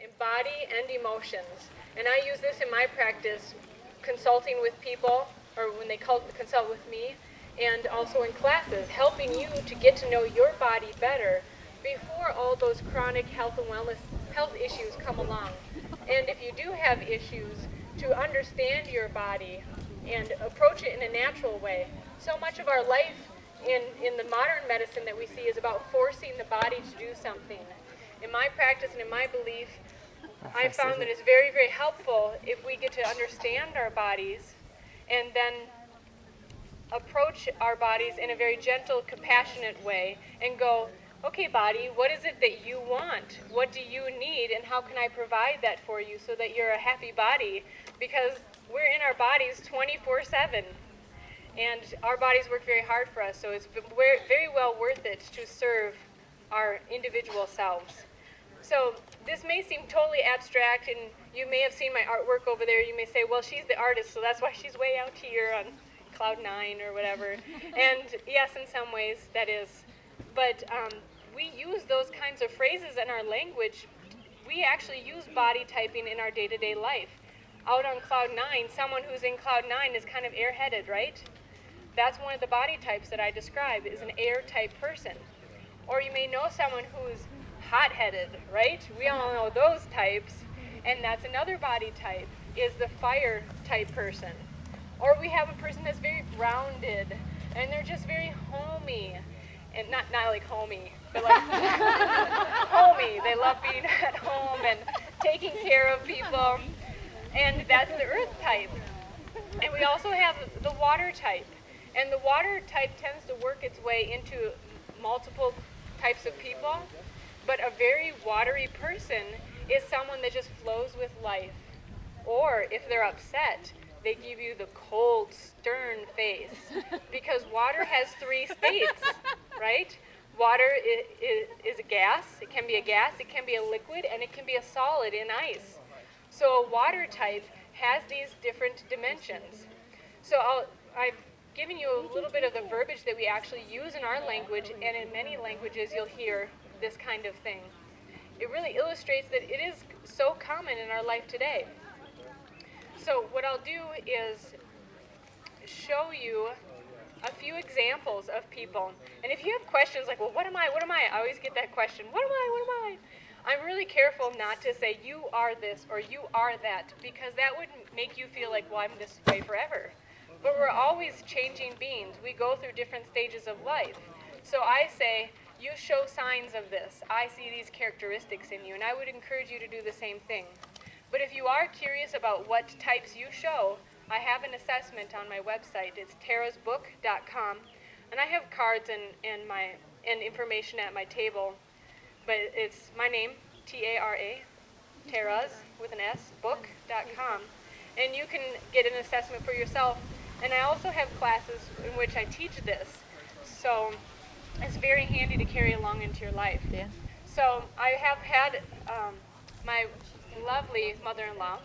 in body and emotions. And I use this in my practice, consulting with people, or when they consult with me, and also in classes, helping you to get to know your body better before all those chronic health and wellness health issues come along. And if you do have issues, to understand your body and approach it in a natural way. So much of our life in the modern medicine that we see is about forcing the body to do something. In my practice and in my belief, I found that it's very, very helpful if we get to understand our bodies and then approach our bodies in a very gentle, compassionate way and go, okay, body, what is it that you want? What do you need, and how can I provide that for you so that you're a happy body? Because we're in our bodies 24/7, and our bodies work very hard for us, so it's very well worth it to serve our individual selves. So this may seem totally abstract, and you may have seen my artwork over there. You may say, well, she's the artist, so that's why she's way out here on cloud 9 or whatever. And yes, in some ways that is. But we use those kinds of phrases in our language. We actually use body typing in our day-to-day life. Out on cloud 9, someone who's in cloud 9 is kind of air-headed, right? That's one of the body types that I describe, is an air-type person. Or you may know someone who's hot-headed, right? We all know those types. And that's another body type, is the fire-type person. Or we have a person that's very grounded, and they're just very homey. And not like homey, but like homey. They love being at home and taking care of people. And that's the earth type. And we also have the water type. And the water type tends to work its way into multiple types of people. But a very watery person is someone that just flows with life. Or if they're upset, they give you the cold, stern face. Because water has 3 states, right? Water is a gas. It can be a gas, it can be a liquid, and it can be a solid in ice. So a water type has these different dimensions. So I've given you a little bit of the verbiage that we actually use in our language, and in many languages you'll hear this kind of thing. It really illustrates that it is so common in our life today. So what I'll do is show you a few examples of people. And if you have questions like, well, what am I? I always get that question, what am I? I'm really careful not to say you are this or you are that, because that would make you feel like, well, I'm this way forever. But we're always changing beings. We go through different stages of life. So I say, you show signs of this. I see these characteristics in you, and I would encourage you to do the same thing. But if you are curious about what types you show, I have an assessment on my website. It's tarasbook.com, and I have cards and information at my table. But it's my name, T-A-R-A, Taras with an S, book.com, and you can get an assessment for yourself. And I also have classes in which I teach this, so it's very handy to carry along into your life. Yeah. So I have had my lovely mother-in-law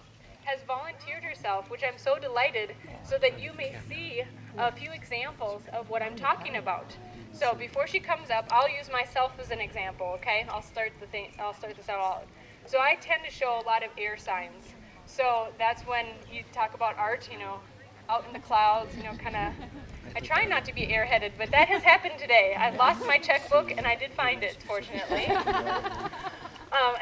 has volunteered herself, which I'm so delighted, so that you may see a few examples of what I'm talking about. So before she comes up, I'll use myself as an example, okay? I'll start this out. So I tend to show a lot of air signs. So that's when you talk about art, out in the clouds, kind of. I try not to be airheaded, but that has happened today. I lost my checkbook, and I did find it, fortunately.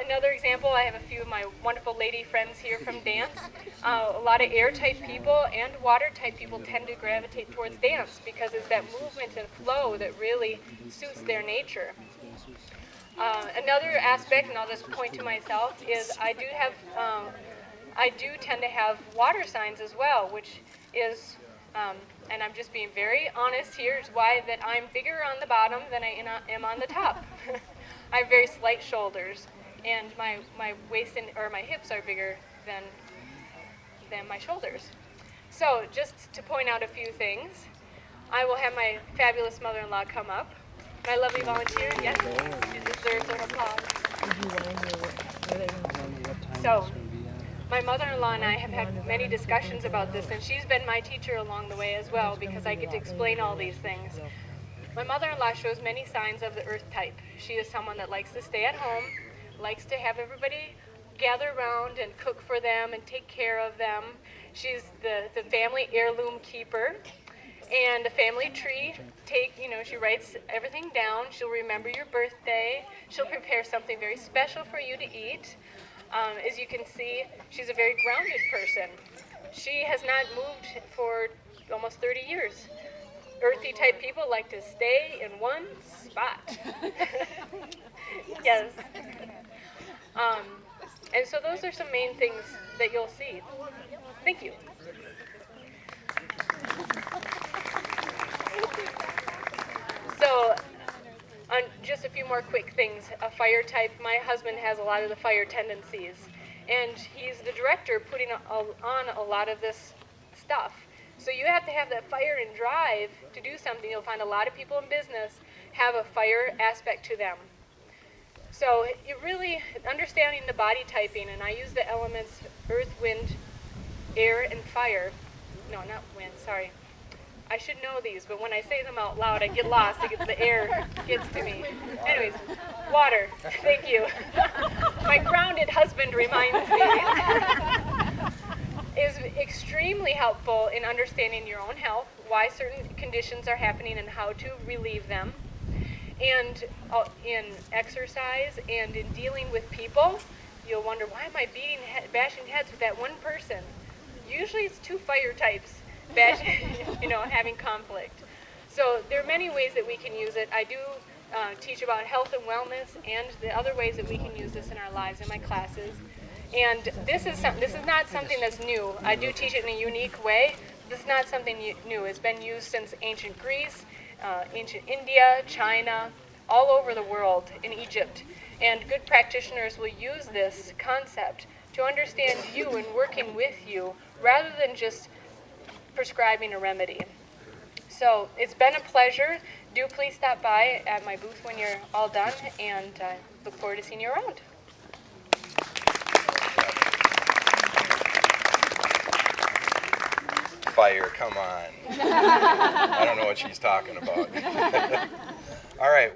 Another example, I have a few of my wonderful lady friends here from dance. A lot of air-type people and water-type people tend to gravitate towards dance because it's that movement and flow that really suits their nature. Another aspect, and I'll just point to myself, is I do tend to have water signs as well, which is, and I'm just being very honest here, is why that I'm bigger on the bottom than I am on the top. I have very slight shoulders, and my waist or my hips are bigger than my shoulders. So just to point out a few things, I will have my fabulous mother-in-law come up. My lovely volunteer, yes, she deserves an applause. So, my mother-in-law and I have had many discussions about this, and she's been my teacher along the way as well, because I get to explain all these things. My mother-in-law shows many signs of the earth type. She is someone that likes to stay at home, likes to have everybody gather around and cook for them and take care of them. She's the family heirloom keeper. And a family tree, she writes everything down. She'll remember your birthday. She'll prepare something very special for you to eat. As you can see, she's a very grounded person. She has not moved for almost 30 years. Earthy type people like to stay in one spot. Yes. And so those are some main things that you'll see. Thank you. So, just a few more quick things. A fire type, my husband has a lot of the fire tendencies, and he's the director putting on a lot of this stuff. So you have to have that fire and drive to do something. You'll find a lot of people in business have a fire aspect to them. So you really, understanding the body typing, and I use the elements earth, wind, air, and fire. No, not wind, sorry. I should know these, but when I say them out loud, I get lost. The air gets to me. Anyways, water. Thank you. My grounded husband reminds me. Is extremely helpful in understanding your own health, why certain conditions are happening and how to relieve them. And in exercise and in dealing with people, you'll wonder, why am I bashing heads with that one person? Usually it's two fire types having conflict. So there are many ways that we can use it. I do teach about health and wellness and the other ways that we can use this in our lives in my classes. And this is not something that's new. I do teach it in a unique way. This is not something new. It's been used since ancient Greece, ancient India, China, all over the world, in Egypt. And good practitioners will use this concept to understand you and working with you rather than just prescribing a remedy. So it's been a pleasure. Do please stop by at my booth when you're all done, and I look forward to seeing you around. Fire, come on. I don't know what she's talking about. All right.